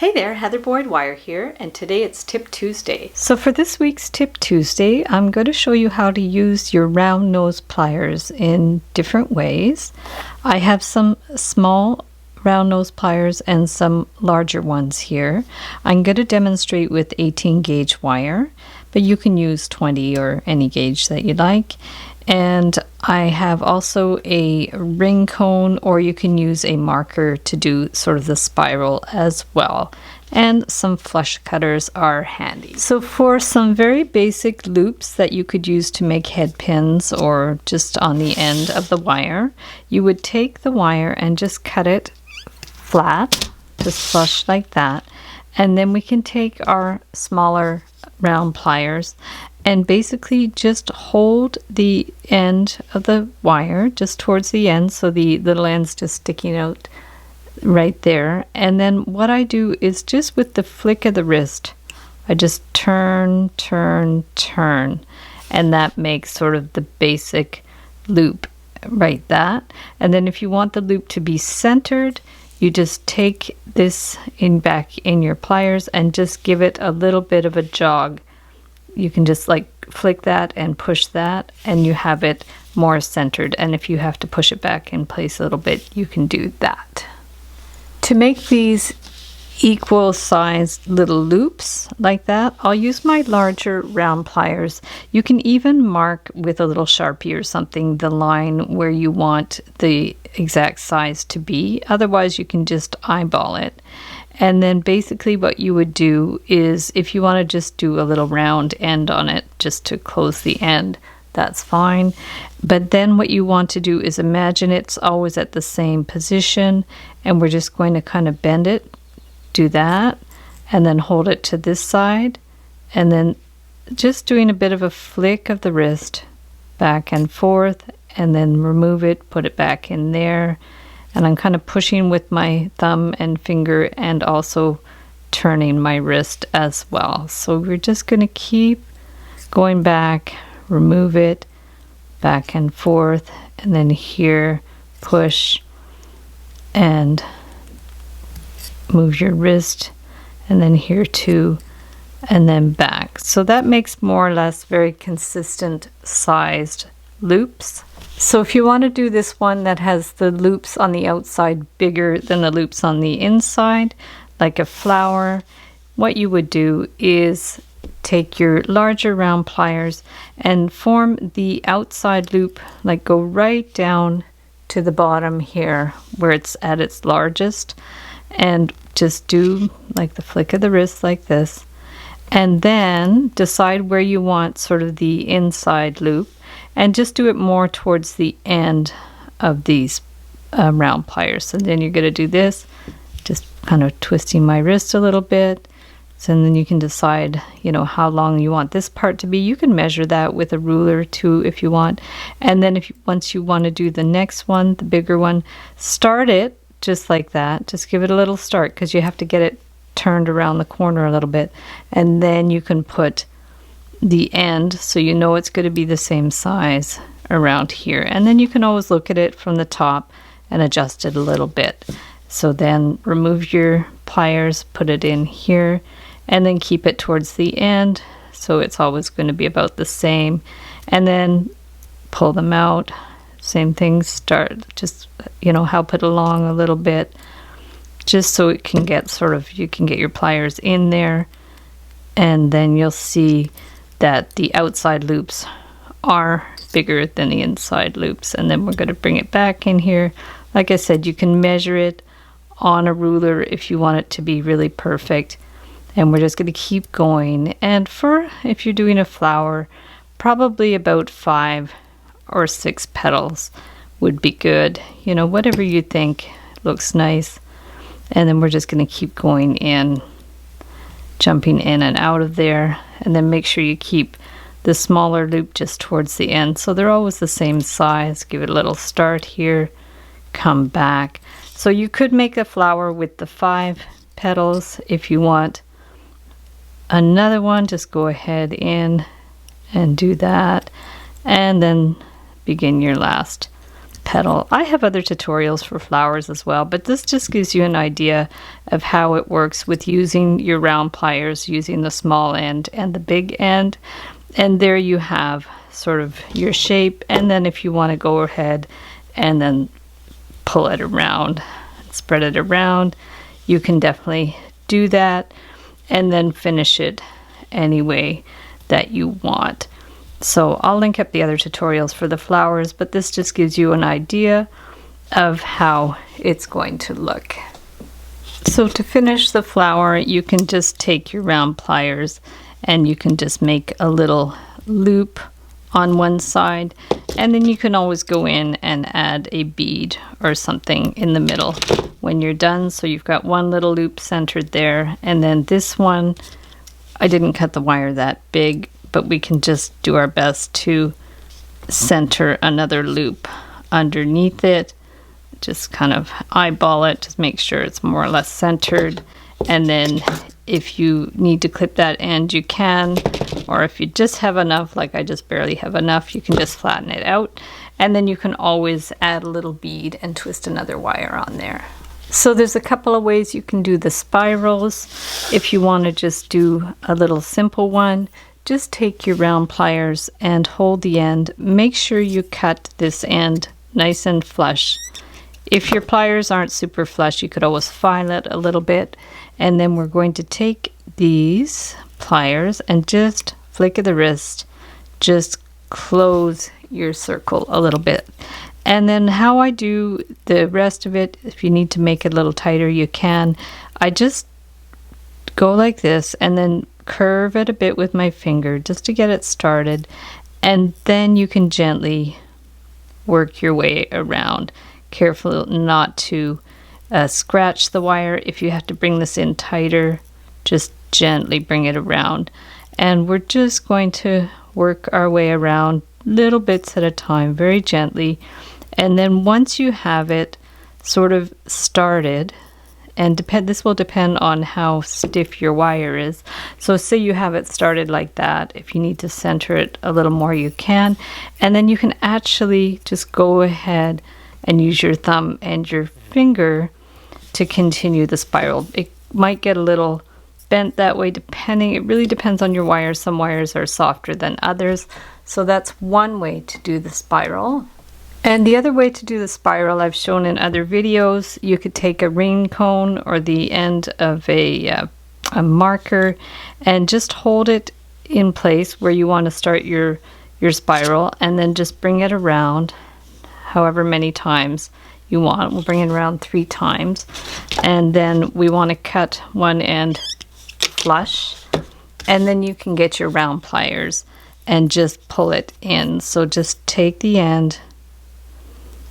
Hey there, Heather Boyd Wire here, and today it's Tip Tuesday. So for this week's Tip Tuesday, I'm going to show you how to use your round nose pliers in different ways. I have some small round nose pliers and some larger ones here. I'm going to demonstrate with 18 gauge wire, but you can use 20 or any gauge that you like. And I have also a ring cone, or you can use a marker to do sort of the spiral as well. And some flush cutters are handy. So for some very basic loops that you could use to make head pins or just on the end of the wire, you would take the wire and just cut it flat, just flush like that. And then we can take our smaller round pliers and basically just hold the end of the wire just towards the end, so the little end's just sticking out right there. And then what I do is just with the flick of the wrist, I just turn, turn, turn, and that makes sort of the basic loop right that. And then if you want the loop to be centered, you just take this back in your pliers and just give it a little bit of a jog. You can just like flick that and push that, and you have it more centered. And if you have to push it back in place a little bit, you can do that. To make these equal sized little loops like that, I'll use my larger round pliers. You can even mark with a little Sharpie or something the line where you want the exact size to be. Otherwise, you can just eyeball it. And then basically what you would do is, if you want to just do a little round end on it just to close the end, that's fine. But then what you want to do is imagine it's always at the same position, and we're just going to kind of bend it, do that, and then hold it to this side, and then just doing a bit of a flick of the wrist back and forth, and then remove it, put it back in there. And I'm kind of pushing with my thumb and finger and also turning my wrist as well. So we're just going to keep going back, remove it, back and forth, and then here, push, and move your wrist, and then here too, and then back. So that makes more or less very consistent sized loops. So if you want to do this one that has the loops on the outside bigger than the loops on the inside, like a flower, what you would do is take your larger round pliers and form the outside loop, like go right down to the bottom here where it's at its largest, and just do like the flick of the wrist like this, and then decide where you want sort of the inside loop, and just do it more towards the end of these round pliers. So then you're going to do this, just kind of twisting my wrist a little bit. So then you can decide, you know, how long you want this part to be. You can measure that with a ruler too if you want. And then once you want to do the next one, the bigger one, start it just like that. Just give it a little start, because you have to get it turned around the corner a little bit. And then you can put the end, so you know it's going to be the same size around here. And then you can always look at it from the top and adjust it a little bit. So then remove your pliers, put it in here, and then keep it towards the end, so it's always going to be about the same. And then pull them out, same thing, start, just, you know, help it along a little bit, just so it can get sort of, you can get your pliers in there, and then you'll see that the outside loops are bigger than the inside loops. And then we're going to bring it back in here. Like I said, you can measure it on a ruler if you want it to be really perfect. And we're just going to keep going. And for, if you're doing a flower, probably about 5 or 6 petals would be good. You know, whatever you think looks nice. And then we're just going to keep going in, jumping in and out of there. And then make sure you keep the smaller loop just towards the end, so they're always the same size. Give it a little start here, come back. So you could make a flower with the 5 petals. If you want another one, just go ahead in and do that, and then begin your last petal. I have other tutorials for flowers as well, but this just gives you an idea of how it works with using your round pliers, using the small end and the big end. And there you have sort of your shape, and then if you want to go ahead and then pull it around, spread it around, you can definitely do that and then finish it any way that you want. So I'll link up the other tutorials for the flowers, but this just gives you an idea of how it's going to look. So to finish the flower, you can just take your round pliers and you can just make a little loop on one side, and then you can always go in and add a bead or something in the middle when you're done. So you've got one little loop centered there, and then this one, I didn't cut the wire that big, but we can just do our best to center another loop underneath it. Just kind of eyeball it, just make sure it's more or less centered. And then if you need to clip that end, you can, or if you just have enough, like I just barely have enough, you can just flatten it out. And then you can always add a little bead and twist another wire on there. So there's a couple of ways you can do the spirals. If you want to just do a little simple one, just take your round pliers and hold the end. Make sure you cut this end nice and flush. If your pliers aren't super flush, you could always file it a little bit. And then we're going to take these pliers and just flick of the wrist, just close your circle a little bit. And then how I do the rest of it, if you need to make it a little tighter, you can. I just go like this and then curve it a bit with my finger just to get it started, and then you can gently work your way around. Careful not to scratch the wire. If you have to bring this in tighter, just gently bring it around, and we're just going to work our way around little bits at a time, very gently. And then once you have it sort of started, and this will depend on how stiff your wire is. So say you have it started like that. If you need to center it a little more, you can. And then you can actually just go ahead and use your thumb and your finger to continue the spiral. It might get a little bent that way depending. It really depends on your wires. Some wires are softer than others. So that's one way to do the spiral. And the other way to do the spiral I've shown in other videos. You could take a ring cone or the end of a marker and just hold it in place where you want to start your spiral, and then just bring it around however many times you want. We'll bring it around 3 times, and then we want to cut one end flush, and then you can get your round pliers and just pull it in. So just take the end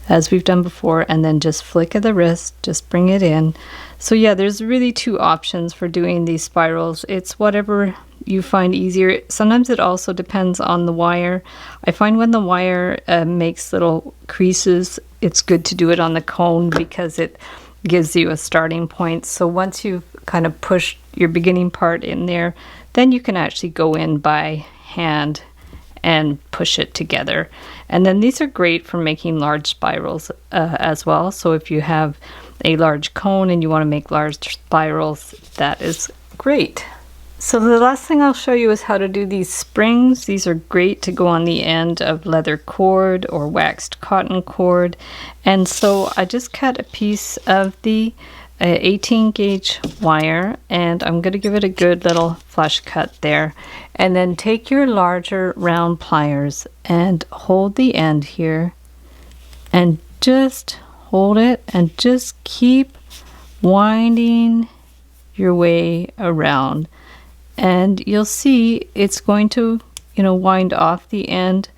as we've done before, and then just flick of the wrist, just bring it in. So yeah, there's really 2 options for doing these spirals. It's whatever you find easier. Sometimes it also depends on the wire. I find when the wire makes little creases, it's good to do it on the cone because it gives you a starting point. So once you've kind of pushed your beginning part in there, then you can actually go in by hand and push it together. And then these are great for making large spirals as well. So if you have a large cone and you want to make large spirals, that is great. So the last thing I'll show you is how to do these springs. These are great to go on the end of leather cord or waxed cotton cord. And so I just cut a piece of the 18 gauge wire, and I'm going to give it a good little flush cut there. And then take your larger round pliers and hold the end here and just hold it and just keep winding your way around. And you'll see it's going to, wind off the end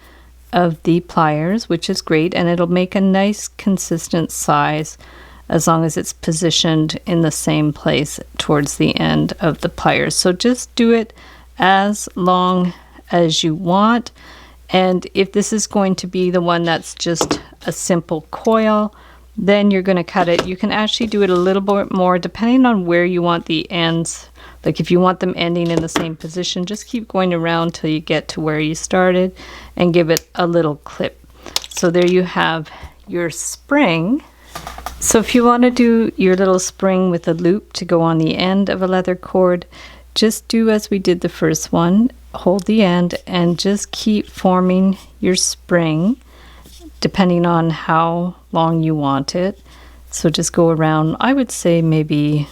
of the pliers, which is great, and it'll make a nice consistent size as long as it's positioned in the same place towards the end of the pliers. So just do it as long as you want. And if this is going to be the one that's just a simple coil, then you're going to cut it. You can actually do it a little bit more depending on where you want the ends. Like if you want them ending in the same position, just keep going around till you get to where you started and give it a little clip. So there you have your spring. So if you want to do your little spring with a loop to go on the end of a leather cord, just do as we did the first one. Hold the end and just keep forming your spring depending on how long you want it. So just go around, I would say maybe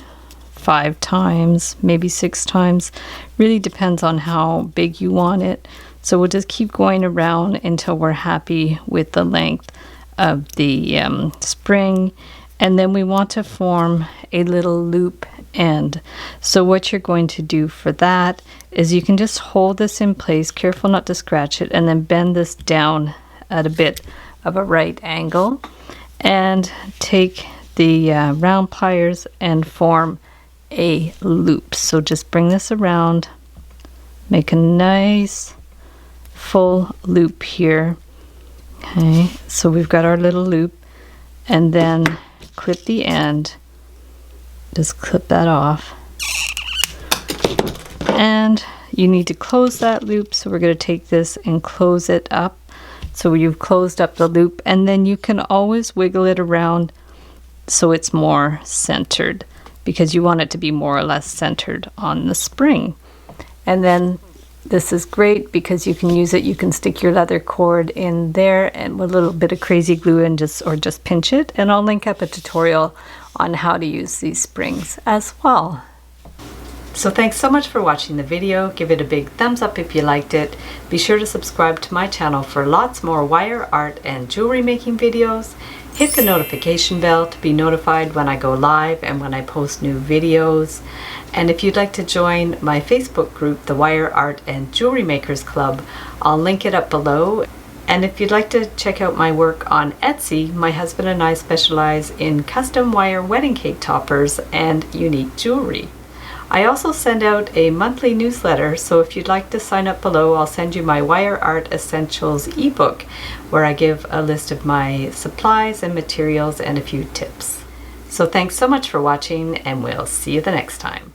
5 times, maybe 6 times. Really depends on how big you want it. So we'll just keep going around until we're happy with the length of the spring. And then we want to form a little loop end. So what you're going to do for that is you can just hold this in place, careful not to scratch it, and then bend this down at a bit of a right angle and take the round pliers and form a loop. So just bring this around, make a nice full loop here. Okay, so we've got our little loop, and then clip the end, just clip that off, and you need to close that loop, so we're going to take this and close it up. So you've closed up the loop, and then you can always wiggle it around so it's more centered, because you want it to be more or less centered on the spring. And then this is great because you can use it, you can stick your leather cord in there and with a little bit of crazy glue and just pinch it. And I'll link up a tutorial on how to use these springs as well. So thanks so much for watching the video. Give it a big thumbs up if you liked it. Be sure to subscribe to my channel for lots more wire art and jewelry making videos. Hit the notification bell to be notified when I go live and when I post new videos. And if you'd like to join my Facebook group, the Wire Art and Jewelry Makers Club, I'll link it up below. And if you'd like to check out my work on Etsy, my husband and I specialize in custom wire wedding cake toppers and unique jewelry. I also send out a monthly newsletter, so if you'd like to sign up below, I'll send you my Wire Art Essentials ebook, where I give a list of my supplies and materials and a few tips. So thanks so much for watching, and we'll see you the next time.